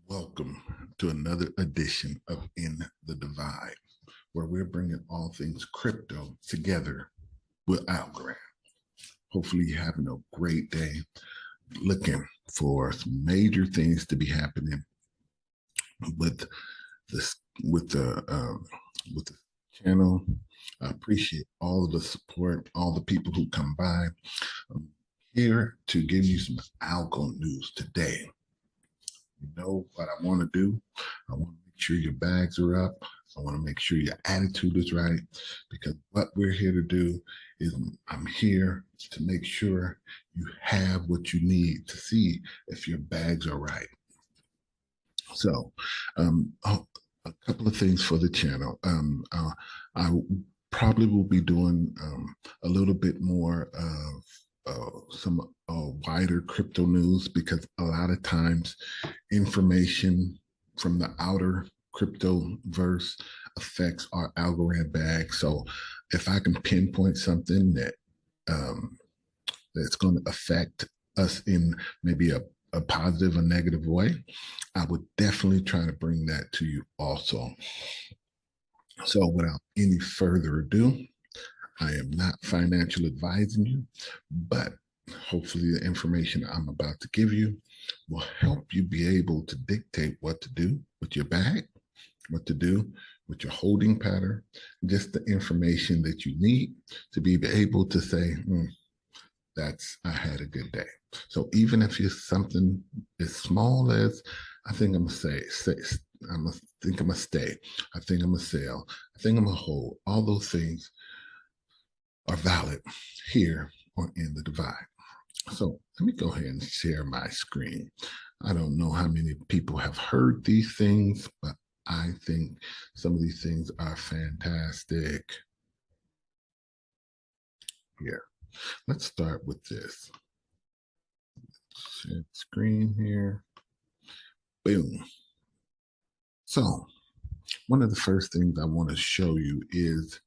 Welcome to another edition of In the Divide, where we're bringing all things crypto together with Algorand. Hopefully, you're having a great day. Looking for some major things to be happening with this, with the channel. I appreciate all of the support, all the people who come by. I'm here to give you some Algo news today. You know what I want to do? I want to make sure your bags are up. I want to make sure your attitude is right, because what we're here to do is I'm here to make sure you have what you need to see if your bags are right. So, a couple of things for the channel. I probably will be doing a little bit more of some wider crypto news, because a lot of times information from the outer crypto verse affects our Algorand bag. So if I can pinpoint something that that's going to affect us in maybe a positive or negative way, I would definitely try to bring that to you also. So without any further ado, I am not financial advising you, but hopefully the information I'm about to give you will help you be able to dictate what to do with your bag, what to do with your holding pattern, just the information that you need to be able to say, I had a good day. So even if it's something as small as, I think I'm gonna I think I'm gonna stay, I think I'm gonna sell, I think I'm gonna hold, all those things are valid here on In the Divide. So let me go ahead and share my screen. I don't know how many people have heard these things, but I think some of these things are fantastic. Here, let's start with this. Share screen here. Boom. So one of the first things I want to show you is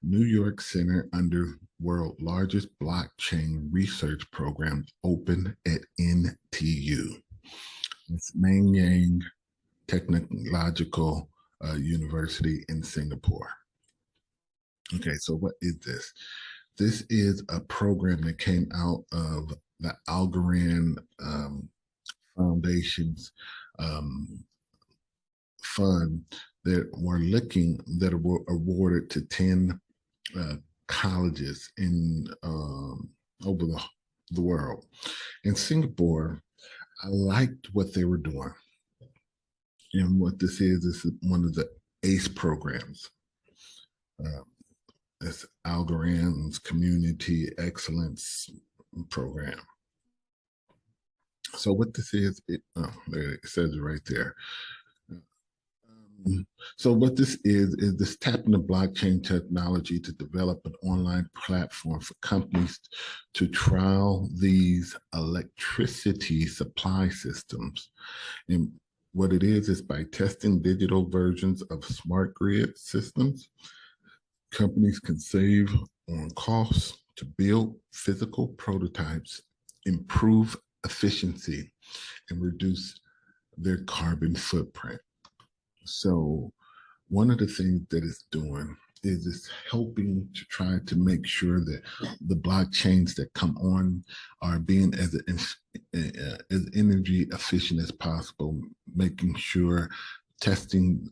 New York Center Underworld largest blockchain research program open at NTU. It's Nanyang Technological University in Singapore. Okay, so what is this? This is a program that came out of the Algorand Foundation's fund that were awarded to 10 colleges in over the world. In Singapore, I liked what they were doing. And what this is one of the ACE programs. It's Algorand's Community Excellence Program. So what this is, it says it right there. So what this is this tapping the blockchain technology to develop an online platform for companies to trial these electricity supply systems. And what it is by testing digital versions of smart grid systems, companies can save on costs to build physical prototypes, improve efficiency, and reduce their carbon footprint. So one of the things that it's doing is it's helping to try to make sure that the blockchains that come on are being as energy efficient as possible, making sure testing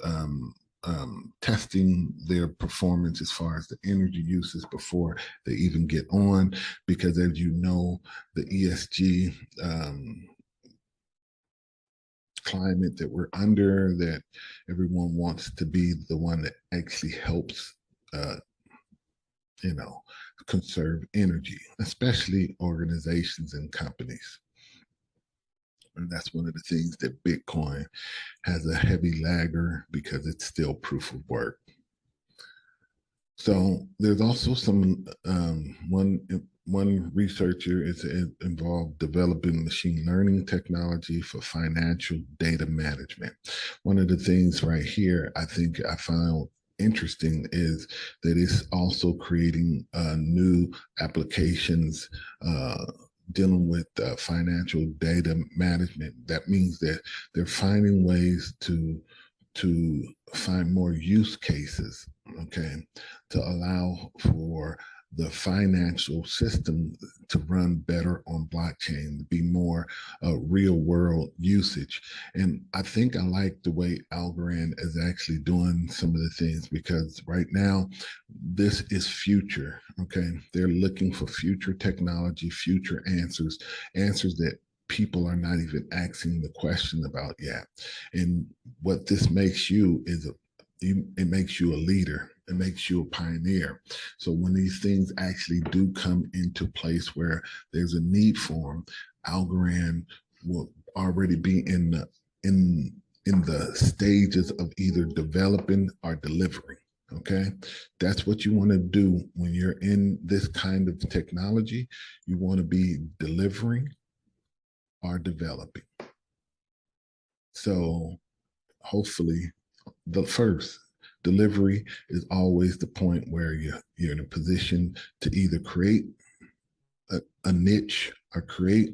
their performance as far as the energy uses before they even get on, because as you know, the ESG climate that we're under, that everyone wants to be the one that actually helps conserve energy, especially organizations and companies. And that's one of the things that Bitcoin has a heavy lagger, because it's still proof of work. So there's also some one researcher is involved developing machine learning technology for financial data management. One of the things right here I think I found interesting is that it's also creating new applications dealing with financial data management. That means that they're finding ways to find more use cases, okay, to allow for the financial system to run better on blockchain, to be more real world usage. And I think I like the way Algorand is actually doing some of the things, because right now, this is future, okay? They're looking for future technology, future answers, answers that people are not even asking the question about yet. And what this makes you is it makes you a leader. It makes you a pioneer. So when these things actually do come into place where there's a need for them, Algorand will already be in the stages of either developing or delivering. Okay, that's what you want to do when you're in this kind of technology. You want to be delivering or developing. So hopefully the first delivery is always the point where you're in a position to either create a niche or create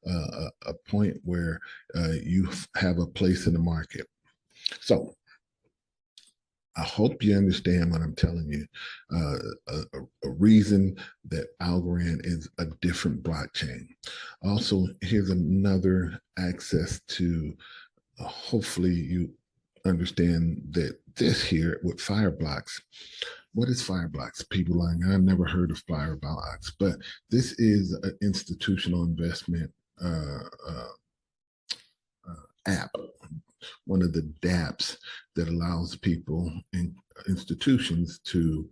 a point where you have a place in the market. So I hope you understand what I'm telling you. A reason that Algorand is a different blockchain. Also, here's another access to hopefully you understand that this here with FireBlocks. What is FireBlocks? People like, I've never heard of FireBlocks, but this is an institutional investment app, one of the dApps that allows people and institutions to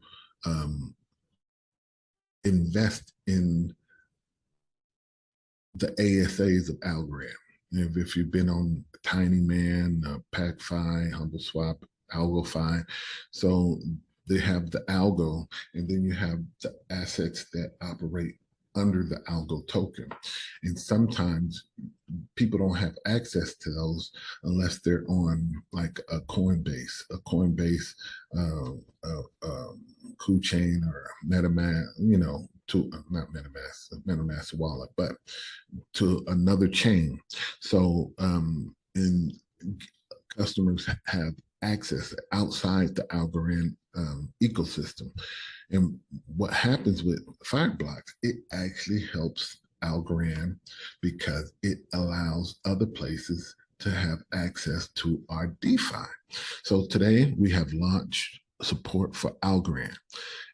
invest in the ASAs of Algorand. If you've been on Tiny Man, PacFi, Humble Swap, AlgoFi, so they have the Algo, and then you have the assets that operate under the Algo token. And sometimes people don't have access to those unless they're on like a Coinbase, KuChain or MetaMask, to not MetaMask wallet, but to another chain. So, and customers have access outside the Algorand ecosystem. And what happens with FireBlocks, it actually helps Algorand because it allows other places to have access to our DeFi. So today we have launched support for Algorand,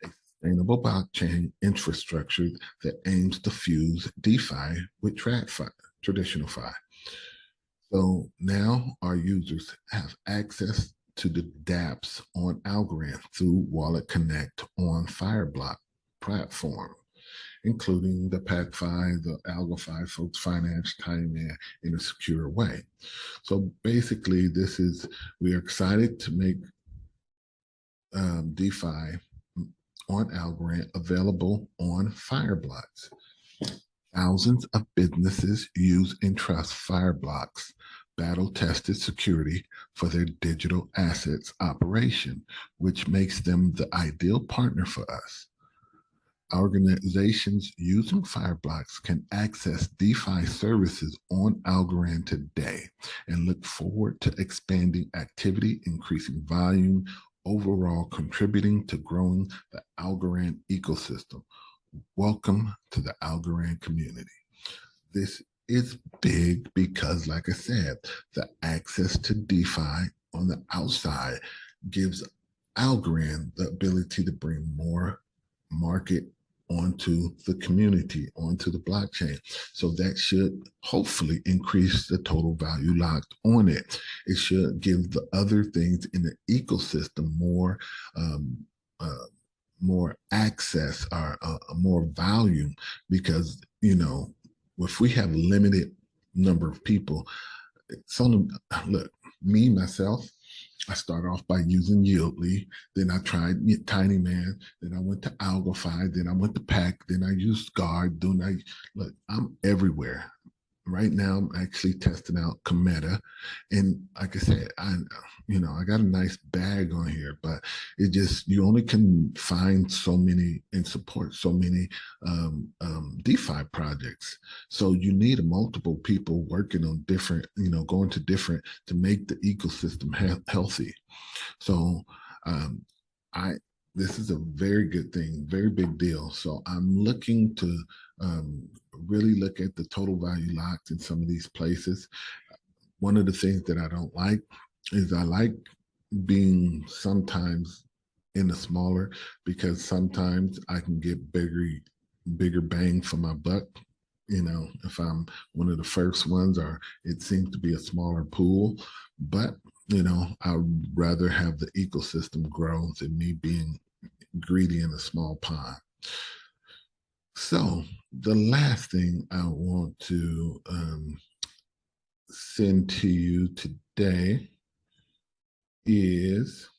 a sustainable blockchain infrastructure that aims to fuse DeFi with TradFi, traditional Fi. So now our users have access to the dApps on Algorand through Wallet Connect on FireBlock platform, including the PacFi, the AlgoFi, Folks Finance, Time in a secure way. So basically, we are excited to make DeFi on Algorand available on FireBlocks. Thousands of businesses use and trust FireBlocks battle-tested security for their digital assets operation, which makes them the ideal partner for us. Organizations using FireBlocks can access DeFi services on Algorand today and look forward to expanding activity, increasing volume, overall contributing to growing the Algorand ecosystem. Welcome to the Algorand community. This is big because, like I said, the access to DeFi on the outside gives Algorand the ability to bring more market onto the community, onto the blockchain. So that should hopefully increase the total value locked on it. It should give the other things in the ecosystem more access or more volume, because if we have limited number of people, look, me myself, I started off by using Yieldly, then I tried Tiny Man, then I went to AlgoFi, then I went to Pack, then I used Guard, I'm everywhere. right now I'm actually testing out Cometa, and like I said, I got a nice bag on here, but it just, you only can find so many and support so many DeFi projects. So you need multiple people working on different, going to different to make the ecosystem healthy. So um, I this is a very good thing, very big deal. So I'm looking to really look at the total value locked in some of these places. One of the things that I don't like is I like being sometimes in the smaller, because sometimes I can get bigger bang for my buck. If I'm one of the first ones, or it seems to be a smaller pool. But I'd rather have the ecosystem grow than me being greedy in a small pond. So the last thing I want to send to you today is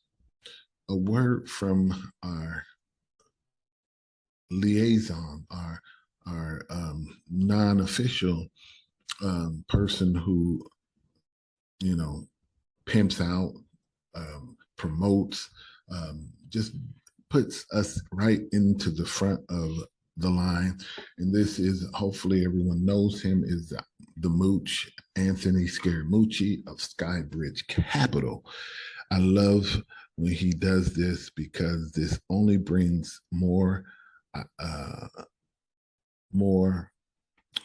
a word from our liaison, our non-official person who pimps out, promotes, just puts us right into the front of the line. And this is, hopefully everyone knows him, is the Mooch, Anthony Scaramucci of Skybridge Capital. I love when he does this, because this only brings more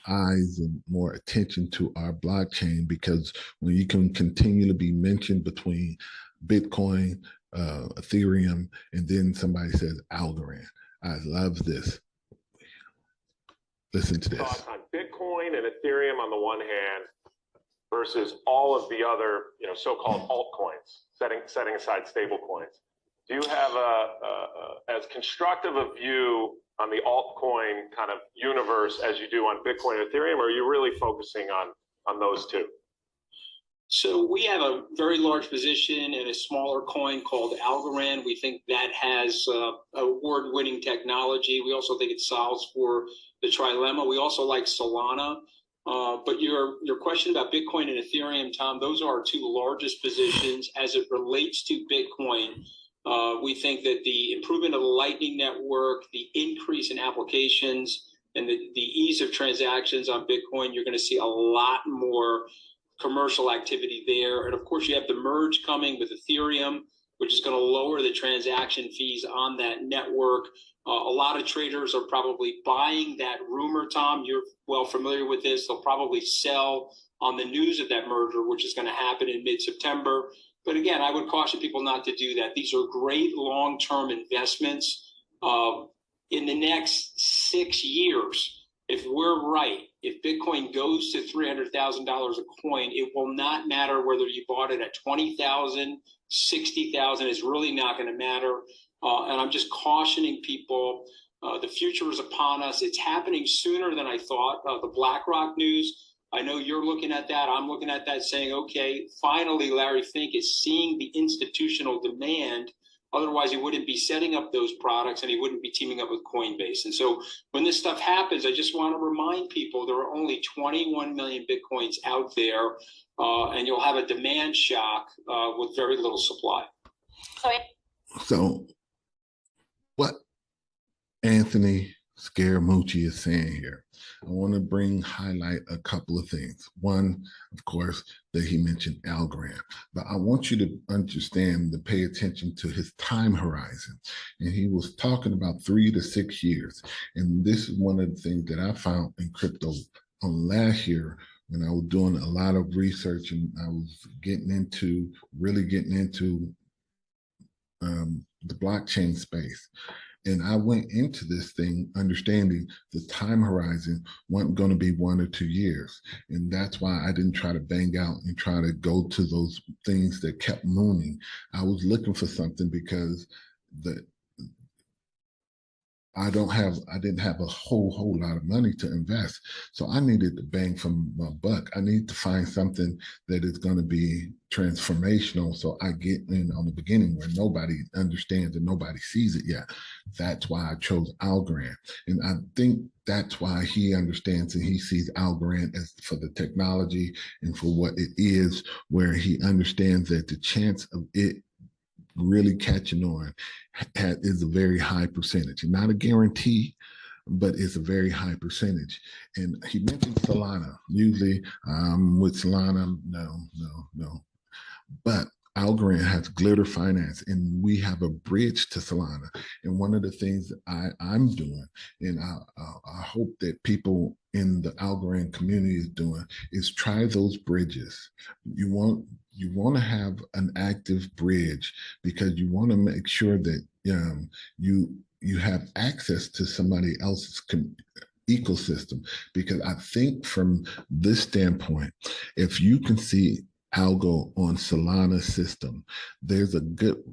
eyes and more attention to our blockchain, because when you can continue to be mentioned between Bitcoin, Ethereum, and then somebody says Algorand. I love this. Listen to this. Thoughts on Bitcoin and Ethereum on the one hand versus all of the other, so-called altcoins, setting aside stable coins. Do you have as constructive a view on the altcoin kind of universe as you do on Bitcoin and Ethereum, or are you really focusing on those two? So we have a very large position in a smaller coin called Algorand. We think that has award-winning technology. We also think it solves for the trilemma. We also like Solana. But your question about Bitcoin and Ethereum, Tom, those are our two largest positions. As it relates to Bitcoin, we think that the improvement of the Lightning Network, the increase in applications, and the ease of transactions on Bitcoin, you're going to see a lot more commercial activity there. And of course, you have the merge coming with Ethereum, which is going to lower the transaction fees on that network. A lot of traders are probably buying that rumor, Tom. You're well familiar with this. They'll probably sell on the news of that merger, which is going to happen in mid-September. But again, I would caution people not to do that. These are great long-term investments. In the next 6 years, if we're right, if Bitcoin goes to $300,000 a coin, it will not matter whether you bought it at 20,000, 60,000. It's really not going to matter. And I'm just cautioning people. The future is upon us. It's happening sooner than I thought. The BlackRock news, I know you're looking at that. I'm looking at that saying, okay, finally, Larry Fink is seeing the institutional demand. Otherwise, he wouldn't be setting up those products and he wouldn't be teaming up with Coinbase. And so when this stuff happens, I just want to remind people there are only 21 million Bitcoins out there, and you'll have a demand shock with very little supply. So what Anthony Scaramucci is saying here, I want to highlight a couple of things. One, of course, that he mentioned Algorand, but I want you to understand, to pay attention to his time horizon. And he was talking about 3 to 6 years. And this is one of the things that I found in crypto on last year, when I was doing a lot of research and I was really getting into the blockchain space. And I went into this thing understanding the time horizon wasn't going to be 1 or 2 years. And that's why I didn't try to bang out and try to go to those things that kept mooning. I was looking for something because I didn't have a whole lot of money to invest. So I needed to bang from my buck. I need to find something that is going to be transformational. So I get in on the beginning where nobody understands and nobody sees it yet. That's why I chose Algorand. And I think that's why he understands and he sees Algorand as for the technology and for what it is, where he understands that the chance of it really catching on is a very high percentage. Not a guarantee, but it's a very high percentage. And he mentioned Solana. Usually with Solana, no. But Algorand has glitter finance, and we have a bridge to Solana. And one of the things that I'm doing, and I hope that people in the Algorand community is doing, is try those bridges. You want to have an active bridge because you want to make sure that you have access to somebody else's ecosystem. Because I think from this standpoint, if you can see Algo on Solana system, there's a good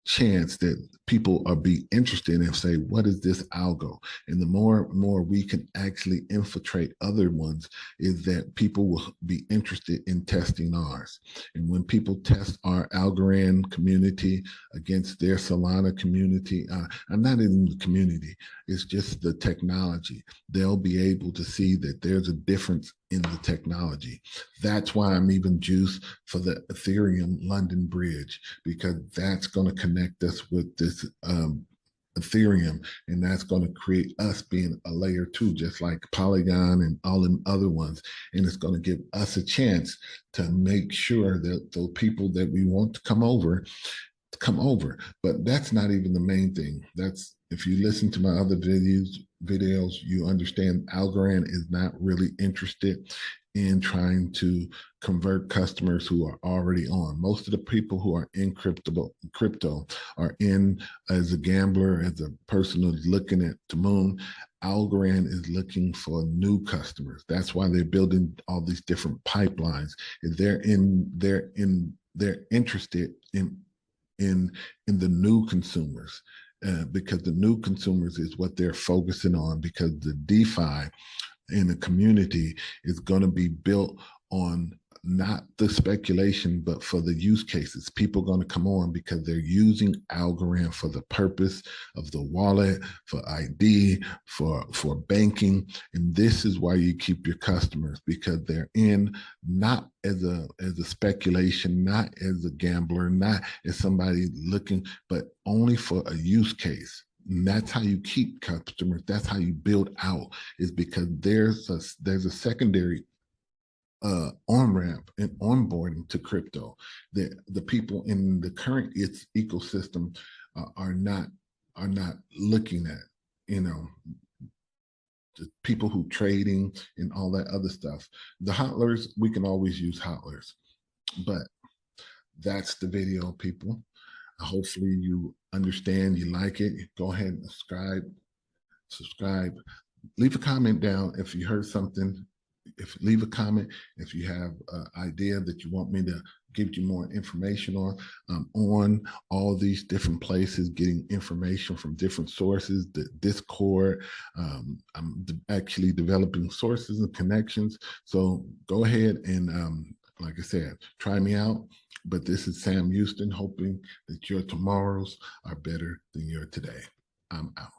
chance that people are be interested and say, what is this Algo? And the more we can actually infiltrate other ones, is that people will be interested in testing ours. And when people test our Algorand community against their Solana community, I'm not in the community, it's just the technology, they'll be able to see that there's a difference in the technology. That's why I'm even juiced for the Ethereum London Bridge, because that's going to connect us with this Ethereum, and that's going to create us being a layer 2, just like Polygon and all them other ones. And it's going to give us a chance to make sure that the people that we want to come over. But that's not even the main thing. That's, if you listen to my other videos, you understand Algorand is not really interested in trying to convert customers who are already on. Most of the people who are in crypto are in as a gambler, as a person who's looking at the moon. Algorand is looking for new customers. That's why they're building all these different pipelines. They're interested in the new consumers, because the new consumers is what they're focusing on, because the DeFi in the community is going to be built on not the speculation, but for the use cases. People are going to come on because they're using Algorand for the purpose of the wallet, for ID, for banking. And this is why you keep your customers, because they're in not as a speculation, not as a gambler, not as somebody looking, but only for a use case. And that's how you keep customers. That's how you build out, is because there's a secondary on-ramp and onboarding to crypto. The people in the current ecosystem are not looking at, the people who trading and all that other stuff. The hodlers, we can always use hodlers. But that's the video, people. Hopefully you understand, you like it. Go ahead and subscribe. Leave a comment down if you heard something. Leave a comment if you have an idea that you want me to give you more information on. I'm on all these different places, getting information from different sources, the Discord. I'm actually developing sources and connections. So go ahead and, like I said, try me out. But this is Sam Houston, hoping that your tomorrows are better than your today. I'm out.